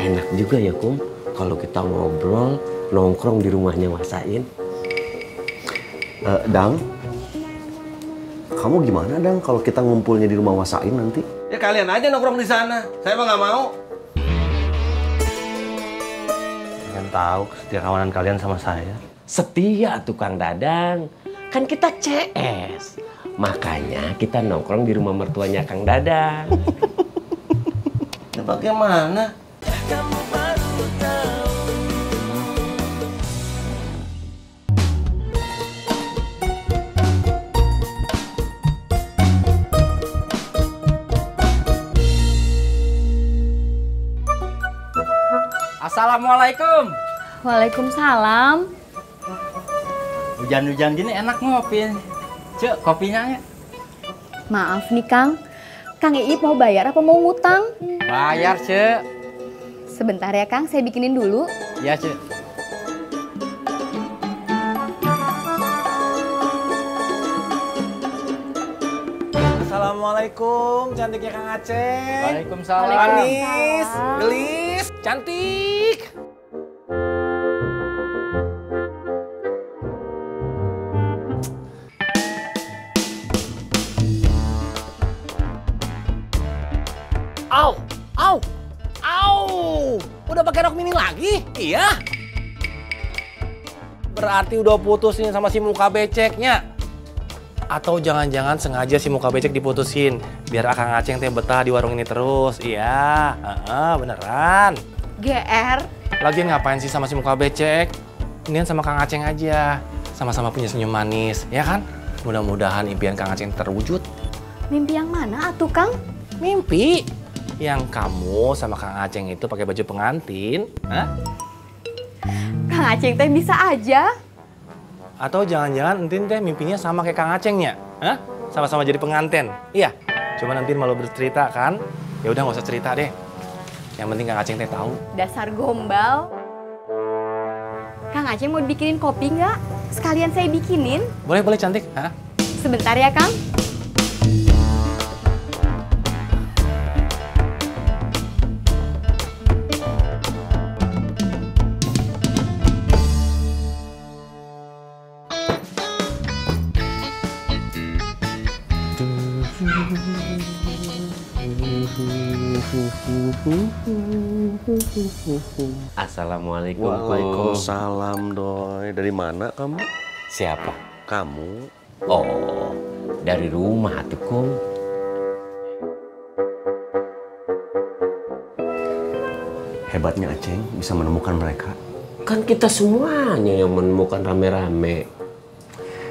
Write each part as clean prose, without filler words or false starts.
Enak juga ya, Kum, kalau kita ngobrol, nongkrong di rumahnya Wasain. Dang, kamu gimana Dang kalau kita ngumpulnya di rumah Wasain nanti? Ya kalian aja nongkrong di sana. Saya mah nggak mau. Kalian tahu setia kawanan kalian sama saya. Setia tukang Dadang, kan kita CS. Makanya kita nongkrong di rumah mertuanya Kang Dadang. Ya bagaimana? Assalamualaikum. Waalaikumsalam. Hujan-hujan gini enak ngopi. Cek, kopinya ya. Maaf nih Kang. Kang Iip mau bayar apa mau ngutang? Bayar, Cek. Sebentar ya Kang, saya bikinin dulu. Ya, Cek. Assalamualaikum, cantiknya Kang Aceh. Waalaikumsalam. Manis, gelis, cantik. Au, au, au. Udah pakai rok mini lagi? Iya. Berarti udah putus nih sama si muka beceknya. Atau jangan-jangan sengaja si muka becek diputusin biar Akang Aceh teh betah di warung ini terus. Iya, beneran. GR. Lagian ngapain sih sama si muka becek? Mendingan sama Kang Aceh aja. Sama-sama punya senyum manis, ya kan? Mudah-mudahan impian Kang Aceh terwujud. Mimpi yang mana atuh Kang? Mimpi yang kamu sama Kang Aceh itu pakai baju pengantin, hah? Kang Aceh teh bisa aja. Atau jangan-jangan entin teh mimpinya sama kayak Kang Acehnya, hah? Sama-sama jadi pengantin. Iya. Cuma nanti malu bercerita kan? Ya udah nggak usah cerita deh. Yang penting Kang Aceh teh tahu. Dasar gombal. Kang Aceh mau bikinin kopi nggak? Sekalian saya bikinin. Boleh, boleh cantik, hah? Sebentar ya Kang. Assalamualaikum. Kum. Waalaikumsalam Doi. Dari mana kamu? Siapa? Kamu? Oh, dari rumah tuh, Kum. Hebatnya Aceh bisa menemukan mereka. Kan kita semuanya yang menemukan rame-rame.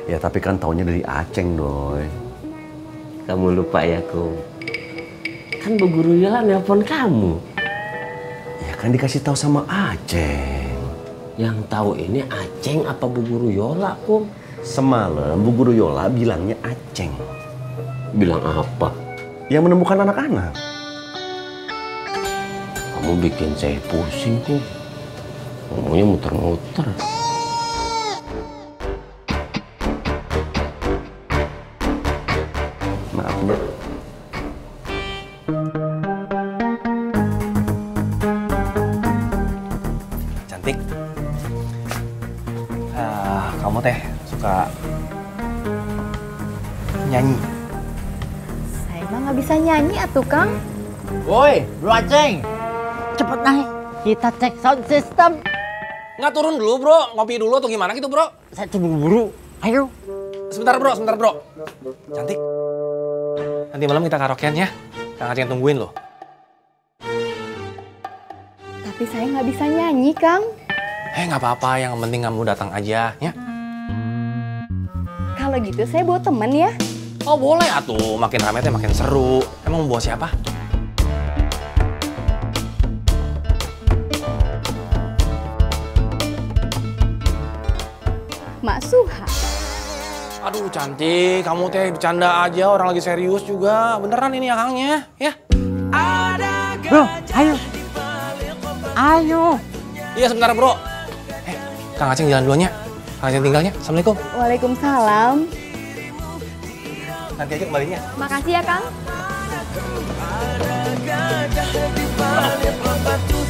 Ya tapi kan taunya dari Aceh Doi. Kamu lupa ya, Kum? Kan Bu Guru Yola nelpon kamu. Ya kan dikasih tahu sama Aceh. Yang tahu ini Aceh apa Bu Guru Yola, Kum? Semalam Bu Guru Yola bilangnya Aceh. Bilang apa? Yang menemukan anak-anak. Kamu bikin saya pusing, Kum. Ngomongnya muter-muter. Maaf, Dok. Cantik. Kamu teh suka nyanyi? Saya mah nggak bisa nyanyi atuh Kang. Woi, Bro Aceh. Cepet naik. Kita cek sound system. Nggak turun dulu, Bro. Ngopi dulu atau gimana gitu, Bro? Saya buru-buru. Ayo. Sebentar, Bro. Sebentar, Bro. Cantik. Nanti malam kita karaokean ya. Kang Aceh tungguin loh. Tapi saya nggak bisa nyanyi Kang. Nggak apa-apa. Yang penting kamu datang aja, ya. Kalau gitu saya bawa temen ya. Oh, boleh atuh. Makin rame teh makin seru. Emang mau bawa siapa? Mak Suha. Aduh, cantik. Kamu teh bercanda aja. Orang lagi serius juga. Beneran ini akangnya, ya. Bro, ayo. Ayo. Iya, sebentar, Bro. Kang Aceh jalan duluan ya. Kang Aceh tinggalnya. Assalamualaikum. Waalaikumsalam. Nanti aja kembalinya. Makasih ya Kang. Ada gajah di balik batu.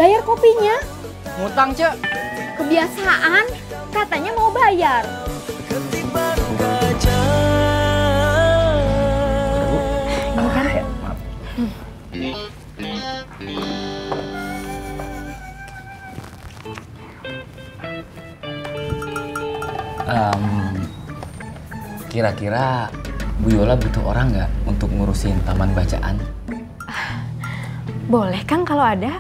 Bayar kopinya. Ngutang, Cek. Kebiasaan, katanya mau bayar. Ini kan? Kira-kira Bu Yola butuh orang nggak untuk ngurusin taman bacaan? Boleh Kang kalau ada.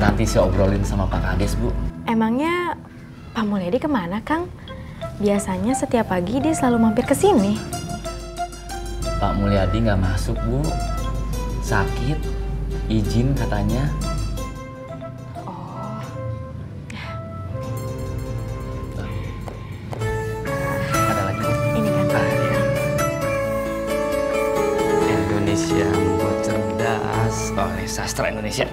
Nanti saya obrolin sama Pak Kades, Bu. Emangnya Pak Mulyadi kemana Kang? Biasanya setiap pagi dia selalu mampir ke sini. Pak Mulyadi nggak masuk, Bu. Sakit, izin katanya. Oh. Ada lagi, Bu? Ini kan. Indonesia membuat cerdas oleh sastra Indonesia.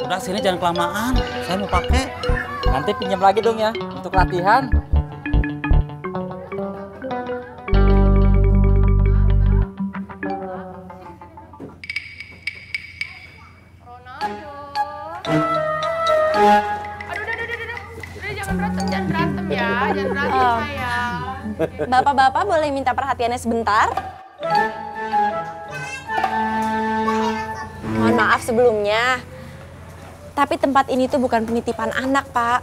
Udah sini jangan kelamaan. Saya mau pakai. Nanti pinjam lagi dong ya untuk latihan. Jangan berantem ya, jangan berantem sayang. Bapak-bapak boleh minta perhatiannya sebentar? Mohon maaf sebelumnya. Tapi tempat ini tuh bukan penitipan anak, Pak.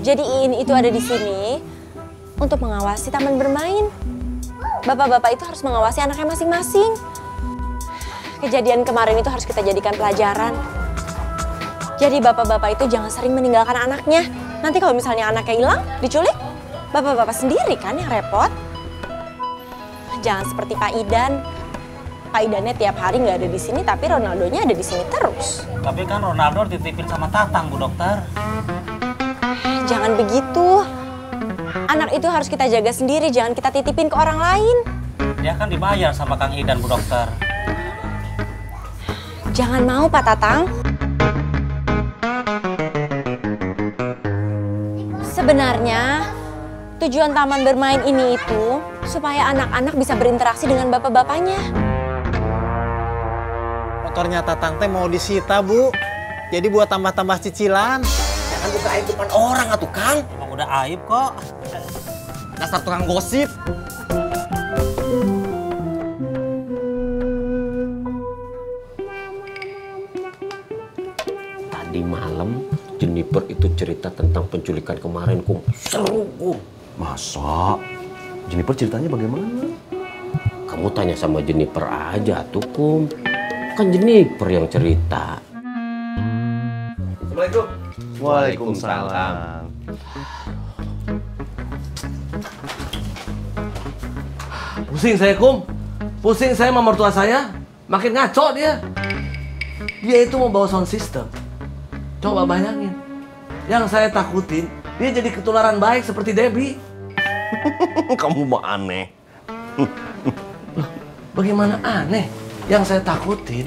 Jadi Iin itu ada di sini untuk mengawasi taman bermain. Bapak-bapak itu harus mengawasi anaknya masing-masing. Kejadian kemarin itu harus kita jadikan pelajaran. Jadi bapak-bapak itu jangan sering meninggalkan anaknya. Nanti kalau misalnya anaknya hilang, diculik, bapak-bapak sendiri kan yang repot. Jangan seperti Pak Idan. Pak Idannya tiap hari nggak ada di sini, tapi Ronaldonya ada di sini terus. Tapi kan Ronaldo dititipin sama Tatang, Bu Dokter. Jangan begitu. Anak itu harus kita jaga sendiri, jangan kita titipin ke orang lain. Dia kan dibayar sama Kang Idan, Bu Dokter. Jangan mau, Pak Tatang. Sebenarnya, tujuan taman bermain ini itu supaya anak-anak bisa berinteraksi dengan bapak-bapaknya. Motornya Tatang teh mau disita, Bu. Jadi buat tambah-tambah cicilan. Jangan buka aib depan orang atuh, Kang. Emang udah aib kok. Dasar tukang gosip. Tadi malam Jennifer itu cerita tentang penculikan kemarin, Kum. Seru, Kum. Masa? Jennifer ceritanya bagaimana? Kamu tanya sama Jennifer aja tuh, Kum. Kan Jennifer yang cerita. Assalamualaikum. Waalaikumsalam. Pusing saya, Kum. Pusing saya sama mertua saya. Makin ngaco dia. Dia itu mau bawa sound system. Coba bayangin. Yang saya takutin, dia jadi ketularan baik seperti Debbie. Kamu mah aneh. Bagaimana aneh? Yang saya takutin,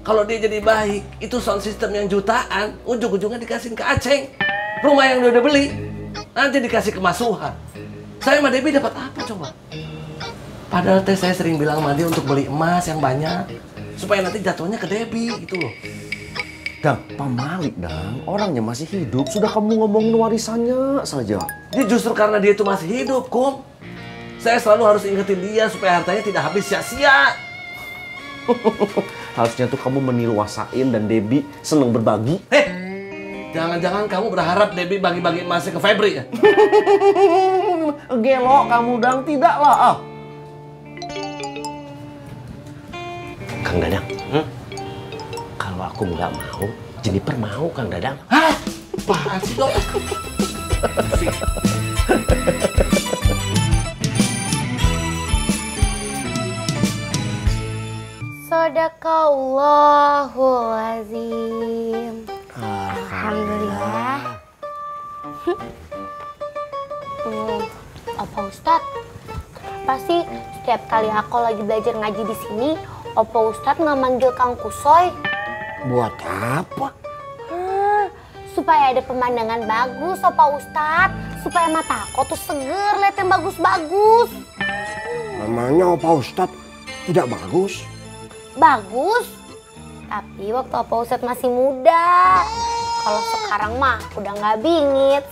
kalau dia jadi baik, itu sound system yang jutaan, ujung-ujungnya dikasih ke Aceng. Rumah yang dia udah beli, nanti dikasih ke Mas Suha. Saya sama Debbie dapat apa coba? Padahal teh saya sering bilang sama dia untuk beli emas yang banyak, supaya nanti jatuhnya ke Debbie gitu loh. Dang, pamalik, Dang. Orangnya masih hidup, sudah kamu ngomongin warisannya saja. Dia justru karena dia itu masih hidup, Kum. Saya selalu harus ingetin dia supaya hartanya tidak habis sia-sia. Harusnya tuh kamu meniru Wasain dan Debbie seneng berbagi. Jangan-jangan kamu berharap Debbie bagi-bagi emasnya ke Febri ya? Gelo kamu, Dang. Tidak lah. Kang Dadang, kalau aku nggak mau, Jennifer mau, Kang Dadang. Hah? Apaan sih, Dok? Sadaqallahul azim. Alhamdulillah. Opa Ustadz, kenapa sih setiap kali aku lagi belajar ngaji di sini, Opa Ustadz nggak manggil Kang Kusoy? Buat apa? Supaya ada pemandangan bagus, Opa Ustadz. Supaya mata aku tuh seger lihat yang bagus-bagus. Namanya Opa Ustadz tidak bagus. Bagus. Tapi waktu Opa Ustadz masih muda. Kalau sekarang mah udah nggak bingit.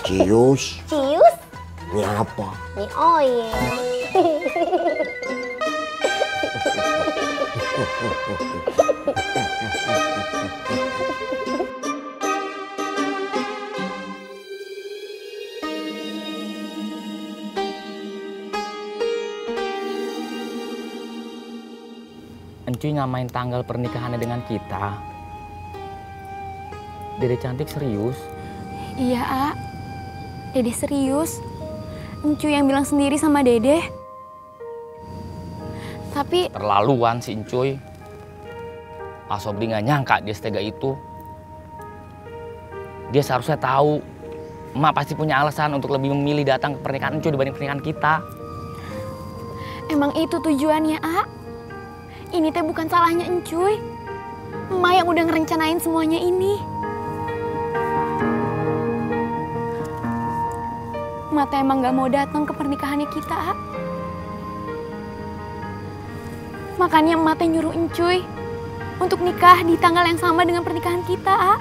Cius. Cius? Ini apa? Ini oil. Encuy ngamain tanggal pernikahannya dengan kita. Dede cantik serius. Iya, A. Dede serius. Encuy yang bilang sendiri sama Dede. Tapi Terlaluan si Encuy. Pak Sobri nggak nyangka dia setega itu. Dia seharusnya tahu emak pasti punya alasan untuk lebih memilih datang ke pernikahan Encuy dibanding pernikahan kita. emang itu tujuannya, A. Ini teh bukan salahnya Encuy. Emak yang udah ngerencanain semuanya ini. Emak teh emang gak mau datang ke pernikahannya kita, A. Makanya emak teh nyuruh Encuy untuk nikah di tanggal yang sama dengan pernikahan kita, A.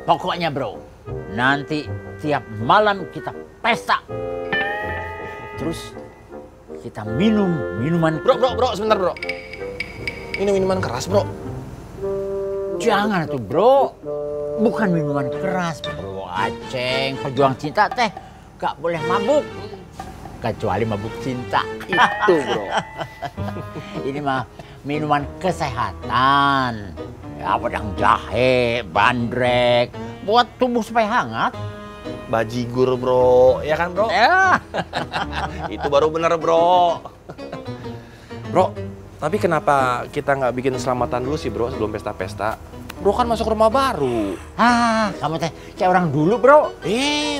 Pokoknya bro, nanti tiap malam kita pesta. Terus kita minum minuman. Bro, sebentar bro. Ini minuman keras bro. Jangan tuh bro, bukan minuman keras bro. Aceng, pejuang cinta teh gak boleh mabuk. Kecuali mabuk cinta. Itu bro. Ini mah minuman kesehatan. Ya, pedang jahe, bandrek, buat tubuh supaya hangat. Bajigur bro, ya kan bro? Ya. Itu baru bener bro. Bro, tapi kenapa kita nggak bikin selamatan dulu sih bro sebelum pesta-pesta? Bro kan masuk rumah baru. Kamu teh kayak orang dulu bro.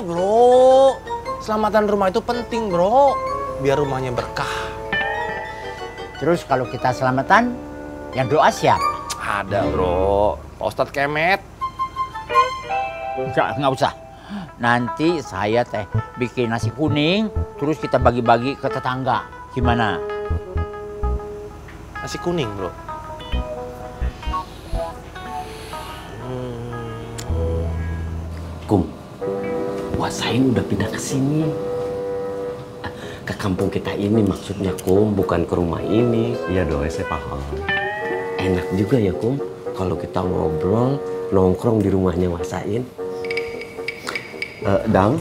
Bro, selamatan rumah itu penting bro, biar rumahnya berkah. Terus kalau kita selamatan, yang doa siapa? Ada bro, Pak Ustadz Kemet. Nggak usah. Nanti saya teh bikin nasi kuning, terus kita bagi-bagi ke tetangga. Gimana? Nasi kuning bro. Kum, Wasain udah pindah ke sini. Ke kampung kita ini maksudnya Kum, bukan ke rumah ini. Iya doi, saya paham. Enak juga ya Kum, kalau kita ngobrol, nongkrong di rumahnya Wasain. Dang,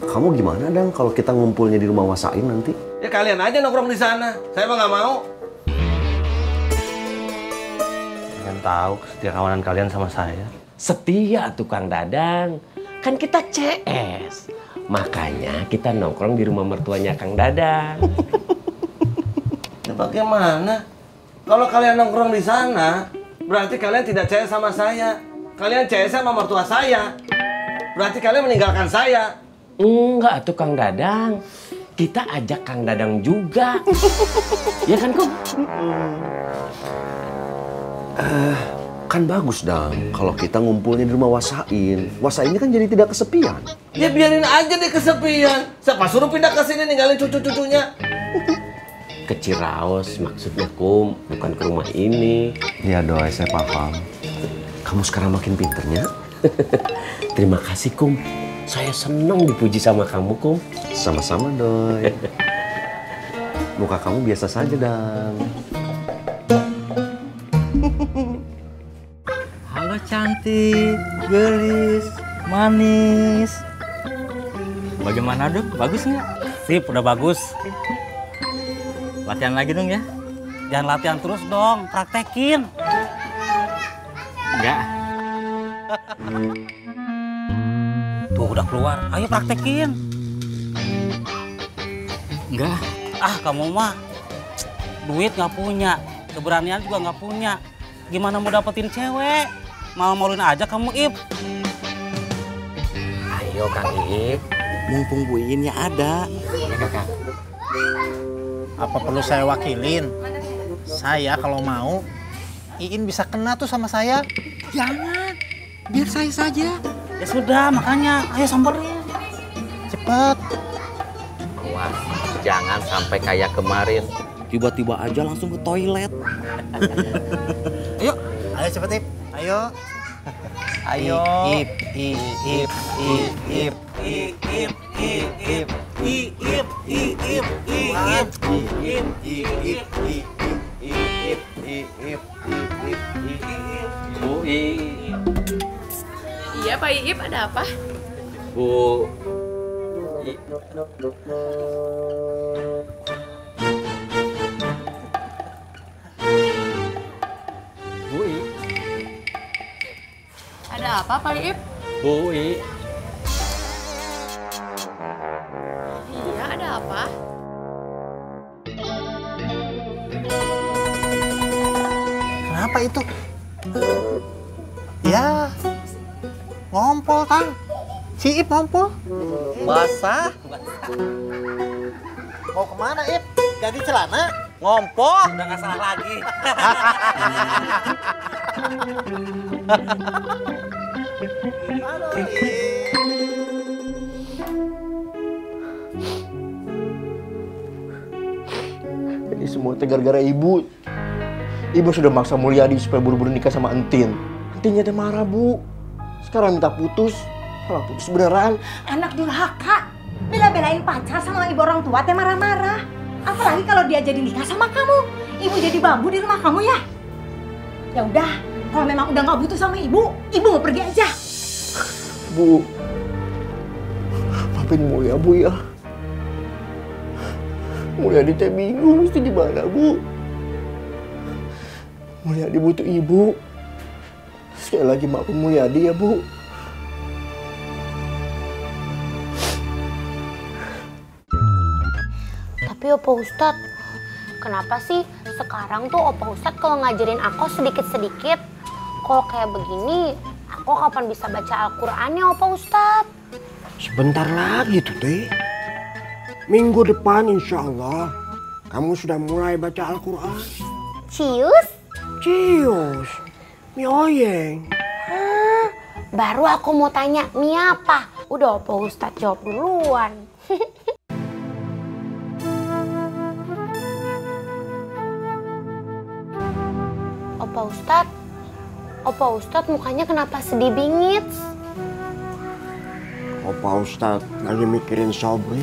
kamu gimana Dang kalau kita ngumpulnya di rumah Wasain nanti? Ya kalian aja nongkrong di sana. Saya mah nggak mau. Kalian tahu setia kawanan kalian sama saya. Setia tukang Dadang, kan kita CS. Makanya kita nongkrong di rumah mertuanya Kang Dadang. Ya bagaimana? Kalau kalian nongkrong di sana, berarti kalian tidak CS sama saya. Kalian CS sama mertua saya. Berarti kalian meninggalkan saya. Enggak tuh Kang Dadang. Kita ajak Kang Dadang juga. Ya kan Kum? Kan bagus Dang kalau kita ngumpulnya di rumah Wasain. Wasainnya kan jadi tidak kesepian. Ya biarin aja deh kesepian. Siapa suruh pindah ke sini ninggalin cucu-cucunya? Ke Ciraos maksudnya Kum, bukan ke rumah ini. Iya doi, saya paham. Kamu sekarang makin pinternya. Terima kasih Kum. Saya senang dipuji sama kamu Kum. Sama-sama doi. Muka kamu biasa saja Dang. Halo cantik, gelis, manis. Bagaimana dok? Bagus nggak? Sip, udah bagus. Latihan lagi dong ya? Jangan latihan terus dong, praktekin. Enggak. Tuh udah keluar, ayo praktekin. Enggak. Kamu mah duit nggak punya, keberanian juga nggak punya. Gimana mau dapetin cewek? Malu-maluin aja kamu, Ip. Ayo Kang Ip, Mumpung Bu Iinnya ada. Apa perlu saya wakilin? Saya kalau mau, Iin bisa kena tuh sama saya. Jangan, biar saya saja. Ya sudah, makanya ayo samperin. Cepet. Awas, jangan sampai kayak kemarin. Tiba-tiba aja langsung ke toilet. Ayo, ayo cepet Ip. Ayo. Ayo. Ip, Ip, Ip, Ip, Ip, Ip, Ip, Ip, Ip, Bu Iip. Iya Pak Iip, ada apa? Bu Iip. Ada apa Pak Iip? Bu Iip. Iya, ada apa? Kenapa itu? Ya, ngompol Kang. Si Ip ngompol. Basah. Mau kemana Ip? Ganti celana? Ngompol. Udah gak salah lagi. Halo Ip. Ini semua teh gara-gara ibu. Ibu sudah maksa Mulyadi supaya buru-buru nikah sama Entin. Entinnya udah marah, Bu. Sekarang minta putus. Malah putus beneran. Anak durhaka. Bela-belain pacar sama ibu orang tua teh marah-marah. Apalagi kalau dia jadi nikah sama kamu. Ibu jadi bambu di rumah kamu ya. Ya udah, kalau memang udah nggak butuh sama ibu mau pergi aja. Bu. Maafin Mulya, Bu ya. Mulyadi teh bingung mesti gimana, Bu. Mulyadi butuh ibu. Sekali lagi maafin Mulyadi ya, Bu. Tapi Opa Ustadz, kenapa sih sekarang tuh Opa Ustadz kalau ngajarin aku sedikit-sedikit, kalau kayak begini, aku kapan bisa baca Al-Qur'annya Opa Ustadz? Sebentar lagi tuh Teh. Minggu depan insya Allah kamu sudah mulai baca Al-Quran. Cius? Cius. Mie oyeng. Baru aku mau tanya, mie apa? Udah Opa Ustadz jawab duluan. Opa Ustadz mukanya kenapa sedih bingit? Opa Ustadz lagi mikirin Sobri.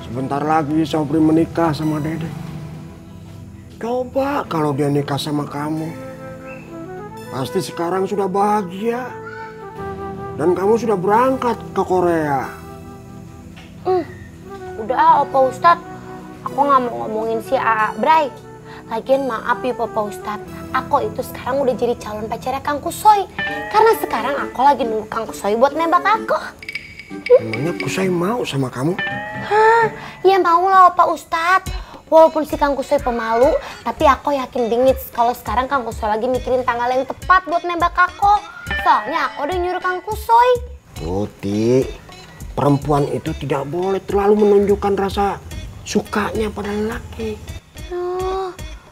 Sebentar lagi Sobri menikah sama Dede. Coba kalau dia nikah sama kamu. Pasti sekarang sudah bahagia. Dan kamu sudah berangkat ke Korea. Udah Opa Ustadz, aku nggak mau ngomongin si Aa Bray. Lagian maaf ya Opa Ustadz, aku itu sekarang udah jadi calon pacarnya Kang Kusoy. Karena sekarang aku lagi nunggu Kang Kusoy buat nembak aku. Emangnya Kusoy mau sama kamu? Ya mau lah Opa Ustadz. Walaupun si Kang Kusoy pemalu, tapi aku yakin bingit kalau sekarang Kang Kusoy lagi mikirin tanggal yang tepat buat nembak aku. Soalnya aku udah nyuruh Kang Kusoy. Tuti, perempuan itu tidak boleh terlalu menunjukkan rasa sukanya pada lelaki.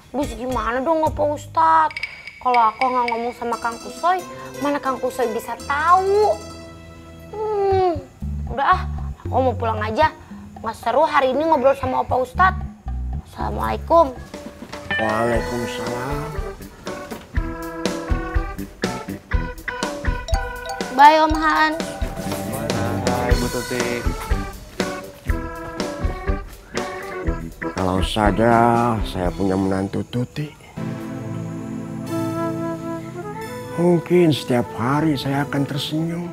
Bis gimana dong Opa Ustadz? Kalau aku nggak ngomong sama Kang Kusoy, mana Kang Kusoy bisa tahu? Udah ah, aku mau pulang aja. Nggak seru hari ini ngobrol sama Opa Ustadz. Assalamualaikum. Waalaikumsalam. Bye Om Han. Hai Bu Tuti. Kalau saja saya punya menantu Tuti. Mungkin setiap hari saya akan tersenyum.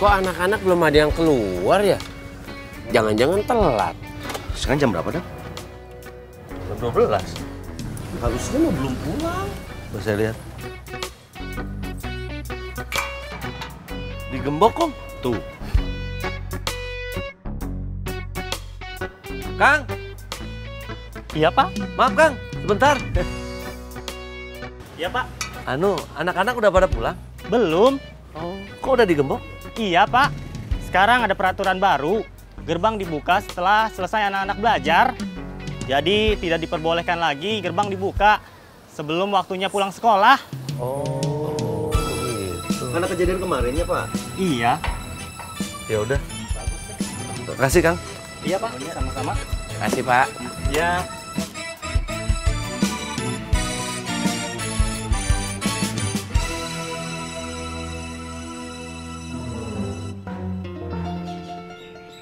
Kok anak-anak belum ada yang keluar ya? Jangan-jangan telat. Sekarang jam berapa, Dang? Jam 12. Harusnya mah belum pulang. Coba saya lihat. Digembok, Om. Tuh. Kang? Iya, Pak. Maaf, Kang. Sebentar. Iya, Pak. Anak-anak udah pada pulang? Belum. Oh, kok udah digembok? Iya, Pak. Sekarang ada peraturan baru. Gerbang dibuka setelah selesai anak-anak belajar. Jadi tidak diperbolehkan lagi gerbang dibuka sebelum waktunya pulang sekolah. Oh, gitu. Karena kejadian kemarin ya, Pak? Iya. Ya udah. Makasih, Kang. Iya, Pak. Sama-sama. Kasih, Pak. Iya.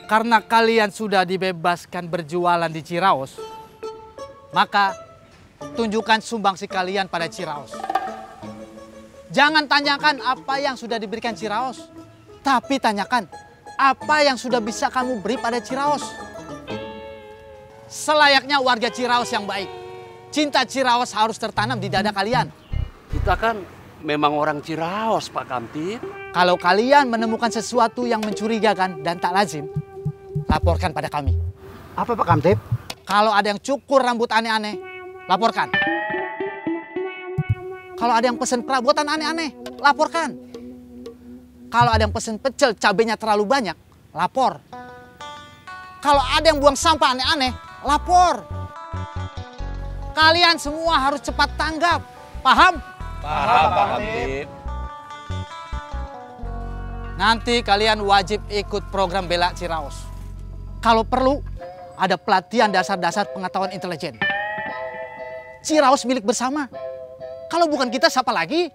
Karena kalian sudah dibebaskan berjualan di Ciraos, maka tunjukkan sumbangsi kalian pada Ciraos. Jangan tanyakan apa yang sudah diberikan Ciraos, tapi tanyakan apa yang sudah bisa kamu beri pada Ciraos. Selayaknya warga Ciraos yang baik, cinta Ciraos harus tertanam di dada kalian. Kita kan memang orang Ciraos, Pak Kamtip. Kalau kalian menemukan sesuatu yang mencurigakan dan tak lazim, laporkan pada kami. Apa Pak Kamtip? Kalau ada yang cukur rambut aneh-aneh, laporkan. Kalau ada yang pesen perabotan aneh-aneh, laporkan. Kalau ada yang pesen pecel cabenya terlalu banyak, lapor. Kalau ada yang buang sampah aneh-aneh, lapor. Kalian semua harus cepat tanggap. Paham? Paham, Pak Kamtip. Nanti kalian wajib ikut program Bela Ciraos. Kalau perlu, ada pelatihan dasar-dasar pengetahuan intelijen. Ciraos milik bersama. Kalau bukan kita, siapa lagi?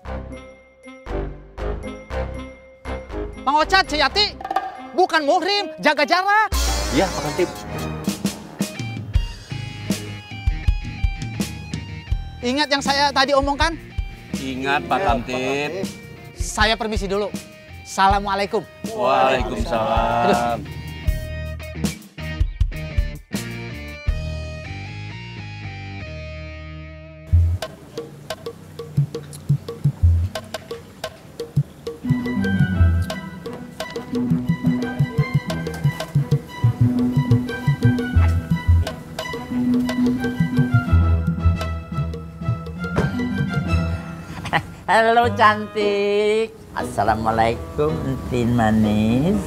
Bang Ocat, Ciyati, bukan muhrim, jaga jarak. Iya, Pak Kamtip. Ingat yang saya tadi omongkan? Ingat, Pak Kamtip. Saya permisi dulu. Assalamualaikum. Waalaikumsalam. Halo cantik. Assalamualaikum Entin manis.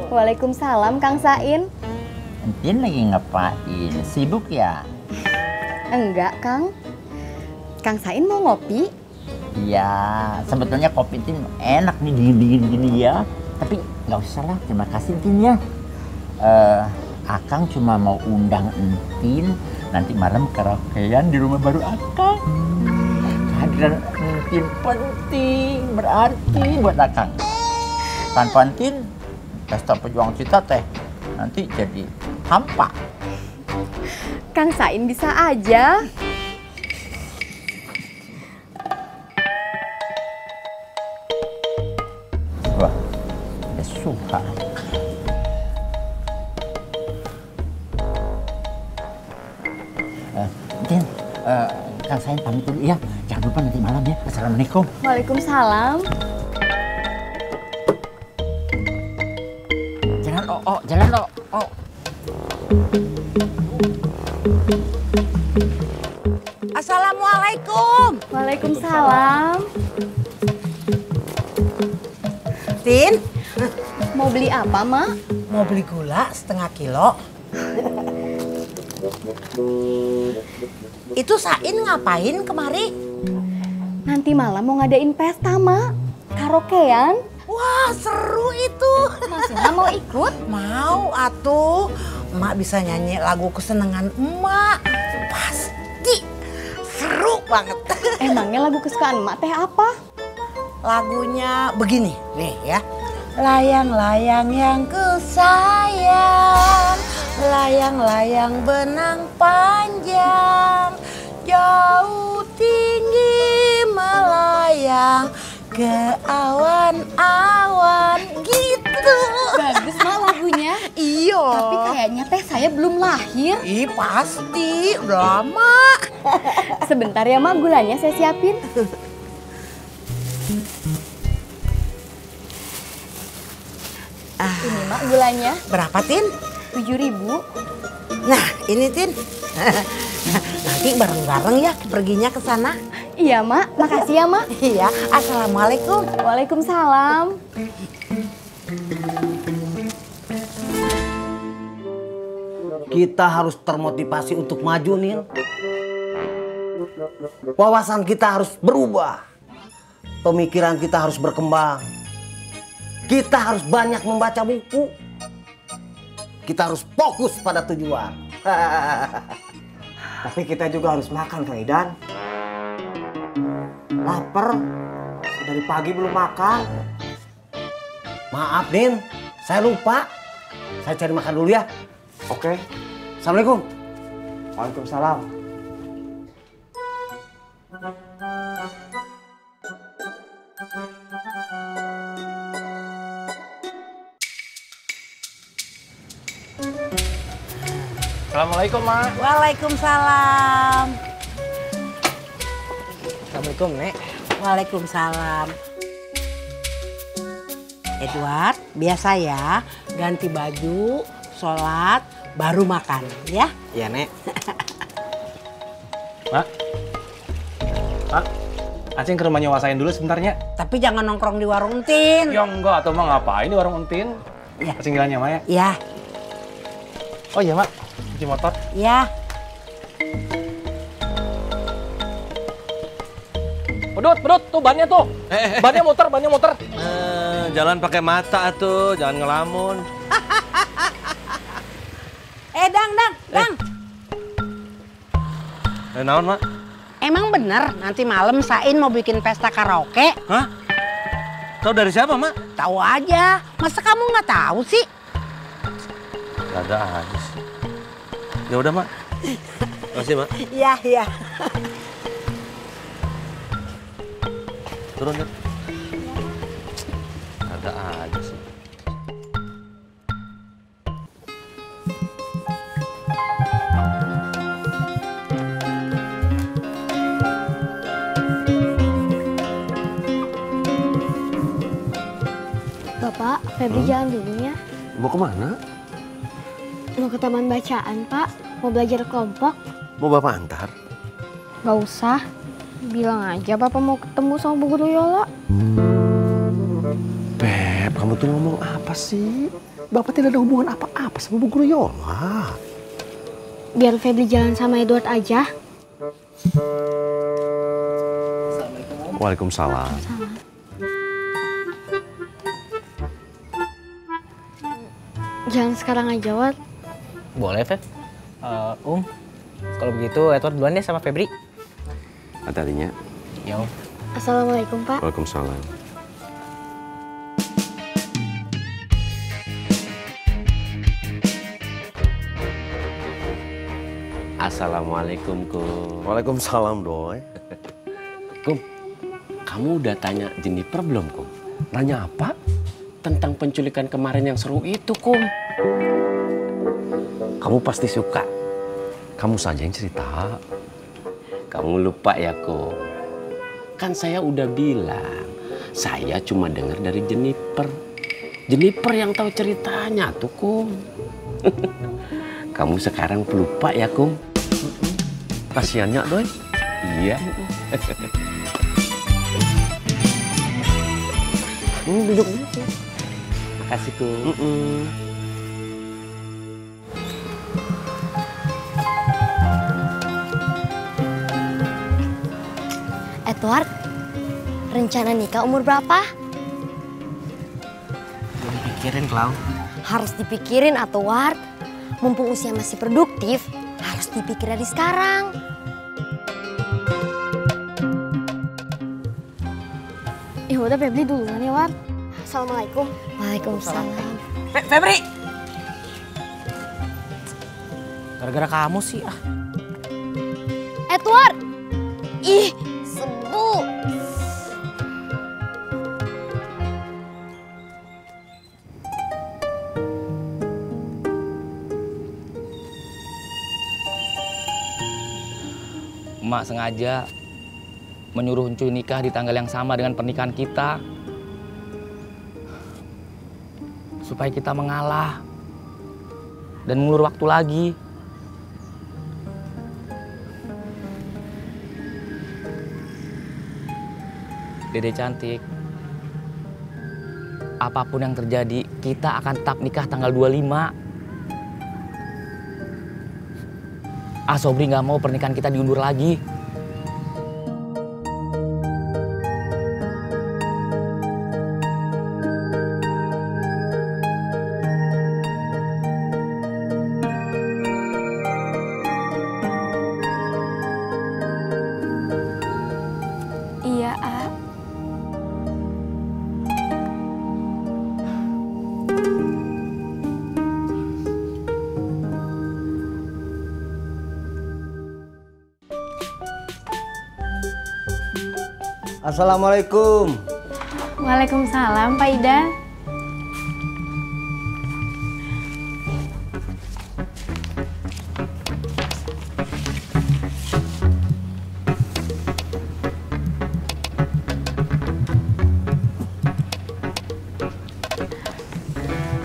Waalaikumsalam Kang Sain. Entin lagi ngapain? Sibuk ya? Enggak Kang. Kang Sain mau ngopi? Iya, sebetulnya kopi Entin enak nih dingin-dingin gini ya. Tapi nggak usah lah, terima kasih Entin ya. Akang cuma mau undang Entin nanti malam karaokean di rumah baru Akang. Kehadiran Entin penting, berarti buat Akang. Tanpa Entin, pesta pejuang cinta teh nanti jadi hampa. Kang Sain bisa aja. Wah, udah suka. Entin, Kang Sain pamit dulu ya. Jangan lupa nanti malam ya. Assalamualaikum. Waalaikumsalam. Jalan oh, jalan oh. Assalamualaikum. Waalaikumsalam. Tin, mau beli apa, Mak? mau beli gula setengah kilo. Itu Sain ngapain kemari? Nanti malam mau ngadain pesta, Mak. Karaokean. Wah, seru itu. Masih mau ikut? Mau atuh. Emak bisa nyanyi lagu kesenangan emak. Pasti seru banget. Emangnya lagu kesukaan emak teh apa? Lagunya begini, nih ya. Layang-layang yang kusayang, layang-layang benang panjang, jauh tinggi melayang ke awan-awan gitu. Bagus Mak lagunya. Iya. Tapi kayaknya teh saya belum lahir. Ih pasti, udah lama. Sebentar ya Mak, gulanya saya siapin. Ah. Ini Mak gulanya. Berapa Tin? 7.000. Nah, ini Tin. Nanti bareng-bareng ya perginya ke sana. Iya, Mak. Makasih ya, Mak. Iya. Assalamualaikum. Waalaikumsalam. Kita harus termotivasi untuk maju, Nin. Wawasan kita harus berubah. Pemikiran kita harus berkembang. Kita harus banyak membaca buku. Kita harus fokus pada tujuan. Tapi kita juga harus makan, Kang Idan. Lapar. Dari pagi belum makan. Maaf, Nin. Saya lupa. Saya cari makan dulu ya. Oke. Assalamualaikum. Waalaikumsalam. Assalamualaikum, Ma. Waalaikumsalam. Assalamualaikum, Nek. Waalaikumsalam. Edward, biasa ya, ganti baju, sholat, baru makan, ya? Iya, Nek. Mak. Mak, Aceng ke rumahnya Wasain dulu sebentarnya. Tapi jangan nongkrong di warung Entin. Ya enggak, atau Mak ngapain di warung Entin? Ya. Aceng jalannya, Mak ya? Ya. Oh iya, Mak. Cuci motor. Ya. Pedut, tuh bannya tuh. Bannya motor. Jalan pakai mata tuh, jangan ngelamun. Dang. Naon, Mak? Emang bener nanti malam Sain mau bikin pesta karaoke? Hah? Tahu dari siapa, Mak? Tahu aja. Masa kamu nggak tahu sih? Gak ada aja sih. Ya udah, Mak. Makasih, Mak. Iya. Turun, yuk. Ada aja sih. Bapak, Febri jalan dulu ya. Mau kemana? Mau ke taman bacaan, Pak. Mau belajar kelompok. Mau Bapak antar? Gak usah. Bilang aja Bapak mau ketemu sama Bu Guru Yola. Beb, kamu tuh ngomong apa sih? Bapak tidak ada hubungan apa-apa sama Bu Guru Yola. Biar Febri jalan sama Edward aja. Waalaikumsalam. Jalan sekarang aja, Ward. Boleh, Feb. Kalau begitu Edward duluan deh sama Febri. Hati-hatinya. Ya, Om. Assalamualaikum, Pak. Waalaikumsalam. Assalamualaikum, Kum. Waalaikumsalam, Doi. Kum, kamu udah tanya Jennifer belum, Kum? Nanya apa? Tentang penculikan kemarin yang seru itu, Kum. Kamu pasti suka. Kamu saja yang cerita. Kamu lupa ya, Kum. Kan saya udah bilang, saya cuma dengar dari Jennifer. Jennifer yang tahu ceritanya tuh, Kum. Kamu sekarang pelupa ya, Kum. Kasiannya, Doi. Iya. Duduk. Makasih, Kum. Edward, rencana nikah umur berapa? Udah dipikirin, Klau. Harus dipikirin, atau Ward. Mumpung usia masih produktif, harus dipikir dari sekarang. Ya udah, Febri duluan ya, Ward. Assalamualaikum. Waalaikumsalam. Febri! Gara-gara kamu sih, ah. Edward! Ih, sebel. Emak sengaja menyuruh Encuy nikah di tanggal yang sama dengan pernikahan kita. Supaya kita mengalah dan mengulur waktu lagi. Dede cantik. Apapun yang terjadi, kita akan tetap nikah tanggal 25. Sobri nggak mau pernikahan kita diundur lagi. Iya, A. Assalamualaikum. Waalaikumsalam, Pak Idan.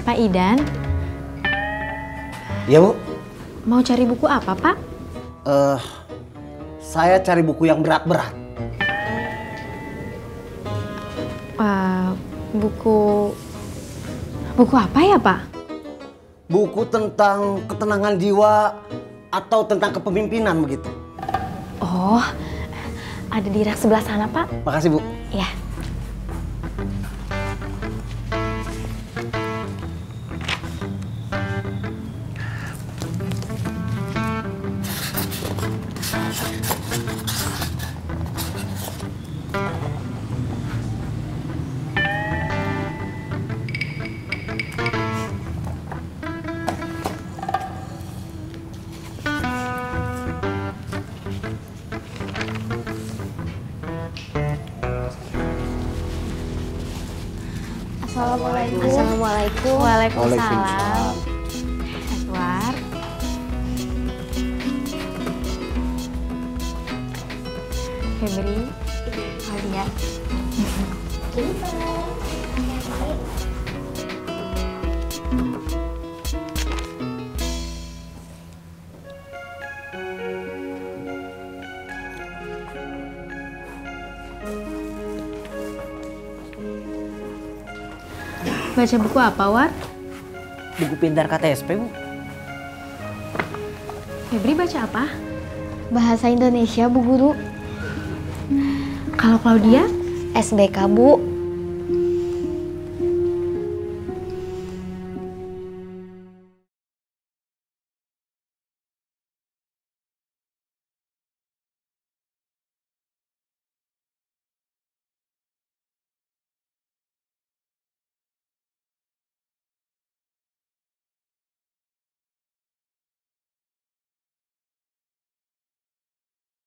Pak Idan, Iya, Bu. mau cari buku apa, Pak? Saya cari buku yang berat-berat. Buku apa ya, Pak? Buku tentang ketenangan jiwa atau tentang kepemimpinan begitu. Oh, ada di rak sebelah sana, Pak. Makasih, Bu. Ya. Assalamualaikum. Assalamualaikum. Waalaikumsalam. Edward. Febri. Alia. Baca buku apa, War? Buku pintar KTSP, Bu. Febri baca apa? Bahasa Indonesia, Bu Guru. Kalau Claudia? SBK, Bu.